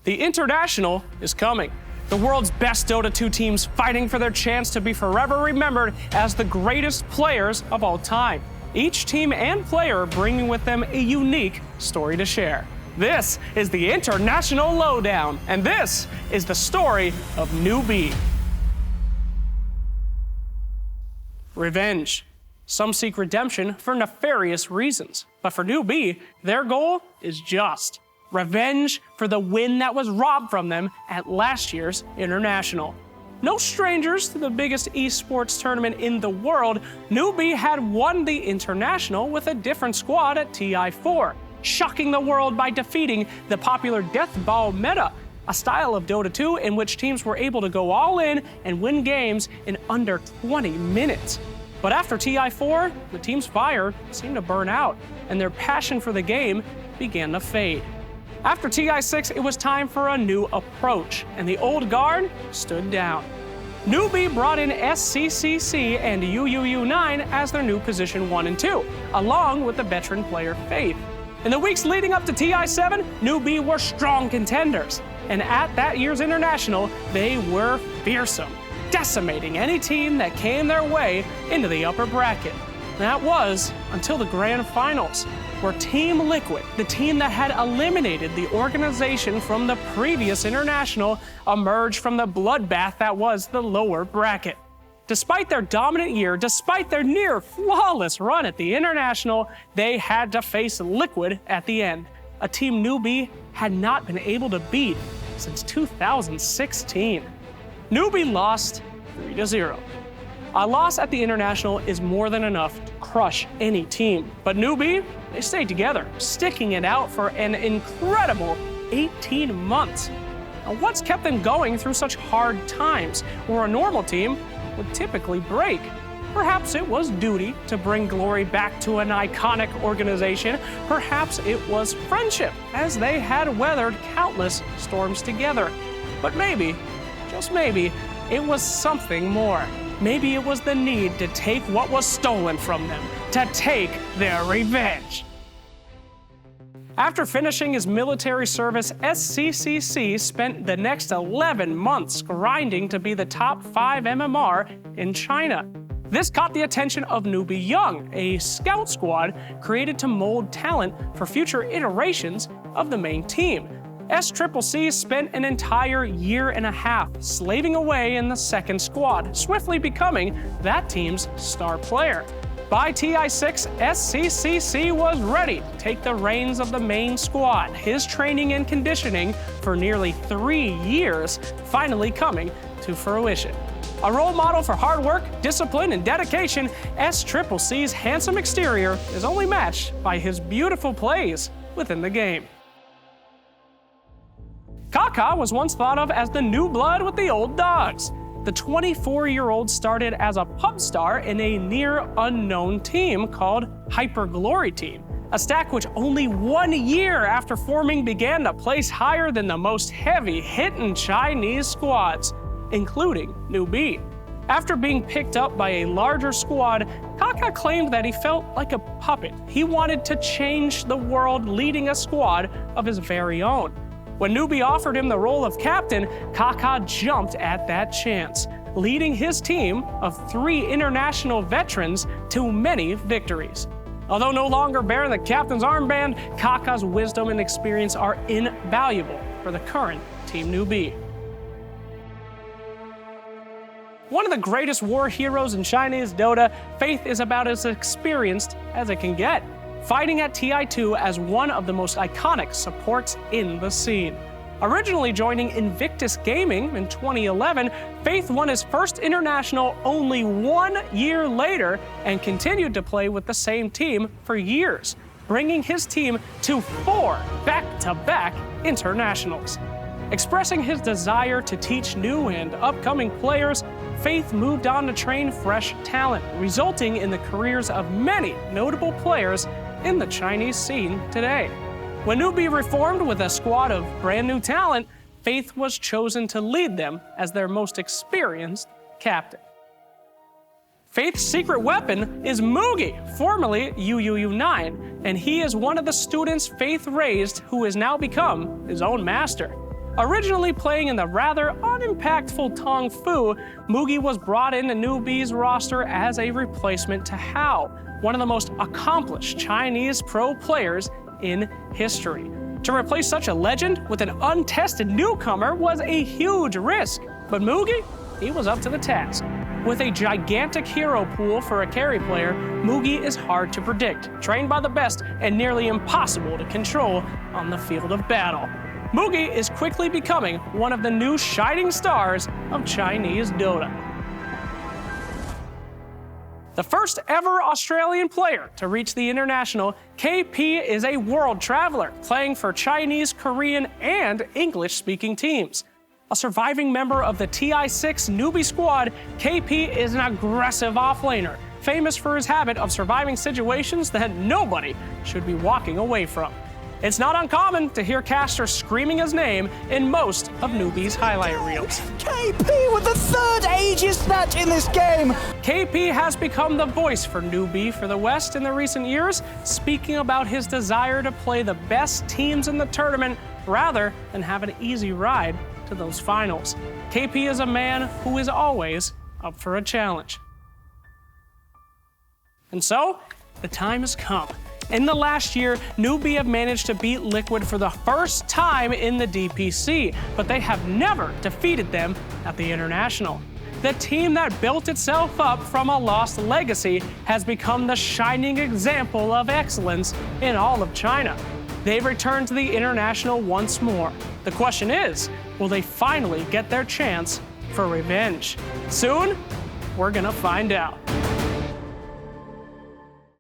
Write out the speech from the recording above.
The International is coming. The world's best Dota 2 teams fighting for their chance to be forever remembered as the greatest players of all time. Each team and player bringing with them a unique story to share. This is the International Lowdown, and this is the story of Newbee. Revenge. Some seek redemption for nefarious reasons, but for Newbee, their goal is just revenge for the win that was robbed from them at last year's International. No strangers to the biggest esports tournament in the world, Newbee had won the International with a different squad at TI4, shocking the world by defeating the popular Death Ball meta, a style of Dota 2 in which teams were able to go all in and win games in under 20 minutes. But after TI4, the team's fire seemed to burn out, and their passion for the game began to fade. After TI6, it was time for a new approach, and the old guard stood down. Newbee brought in SCCC and UUU9 as their new position 1 and 2, along with the veteran player Faith. In the weeks leading up to TI7, Newbee were strong contenders, and at that year's International, they were fearsome, decimating any team that came their way into the upper bracket. That was until the grand finals, where Team Liquid, the team that had eliminated the organization from the previous International, emerged from the bloodbath that was the lower bracket. Despite their dominant year, despite their near flawless run at the International, they had to face Liquid at the end, a team Newbee had not been able to beat since 2016. Newbee lost 3-0. A loss at the International is more than enough to crush any team, but Newbee, they stayed together, sticking it out for an incredible 18 months. Now, what's kept them going through such hard times, where a normal team would typically break? Perhaps it was duty to bring glory back to an iconic organization. Perhaps it was friendship, as they had weathered countless storms together. But maybe, just maybe, it was something more. Maybe it was the need to take what was stolen from them, to take their revenge. After finishing his military service, SCCC spent the next 11 months grinding to be the top 5 MMR in China. This caught the attention of Newbee Young, a scout squad created to mold talent for future iterations of the main team. SCCC spent an entire year and a half slaving away in the second squad, swiftly becoming that team's star player. By TI6, SCCC was ready to take the reins of the main squad, his training and conditioning for nearly 3 years finally coming to fruition. A role model for hard work, discipline, and dedication, SCCC's handsome exterior is only matched by his beautiful plays within the game. Kaka was once thought of as the new blood with the old dogs. The 24-year-old started as a pub star in a near-unknown team called Hyper Glory Team, a stack which only 1 year after forming began to place higher than the most heavy-hitting Chinese squads, including Newbee. After being picked up by a larger squad, Kaka claimed that he felt like a puppet. He wanted to change the world, leading a squad of his very own. When Newbee offered him the role of captain, Kaka jumped at that chance, leading his team of 3 international veterans to many victories. Although no longer bearing the captain's armband, Kaka's wisdom and experience are invaluable for the current Team Newbee. One of the greatest war heroes in Chinese Dota, Faith is about as experienced as it can get, fighting at TI2 as one of the most iconic supports in the scene. Originally joining Invictus Gaming in 2011, Faith won his first International only 1 year later and continued to play with the same team for years, bringing his team to 4 back-to-back Internationals. Expressing his desire to teach new and upcoming players, Faith moved on to train fresh talent, resulting in the careers of many notable players in the Chinese scene today. When Newbee reformed with a squad of brand new talent, Faith was chosen to lead them as their most experienced captain. Faith's secret weapon is Mugi, formerly UUU9, and he is one of the students Faith raised who has now become his own master. Originally playing in the rather unimpactful Tong Fu, Mugi was brought into Newbee's roster as a replacement to Hao, one of the most accomplished Chinese pro players in history. To replace such a legend with an untested newcomer was a huge risk, but Mugi, he was up to the task. With a gigantic hero pool for a carry player, Mugi is hard to predict, trained by the best, and nearly impossible to control on the field of battle. Mugi is quickly becoming one of the new shining stars of Chinese Dota. The first ever Australian player to reach the international, KP is a world traveler, playing for Chinese, Korean, and English-speaking teams. A surviving member of the TI6 Newbee squad, KP is an aggressive offlaner, famous for his habit of surviving situations that nobody should be walking away from. It's not uncommon to hear casters screaming his name in most of Newbee's highlight reels. KP with the third Aegis snatch in this game! KP has become the voice for Newbee for the West in the recent years, speaking about his desire to play the best teams in the tournament rather than have an easy ride to those finals. KP is a man who is always up for a challenge. And so, the time has come. In the last year, Newbee have managed to beat Liquid for the first time in the DPC, but they have never defeated them at the International. The team that built itself up from a lost legacy has become the shining example of excellence in all of China. They've returned to the International once more. The question is, will they finally get their chance for revenge? Soon, we're gonna find out.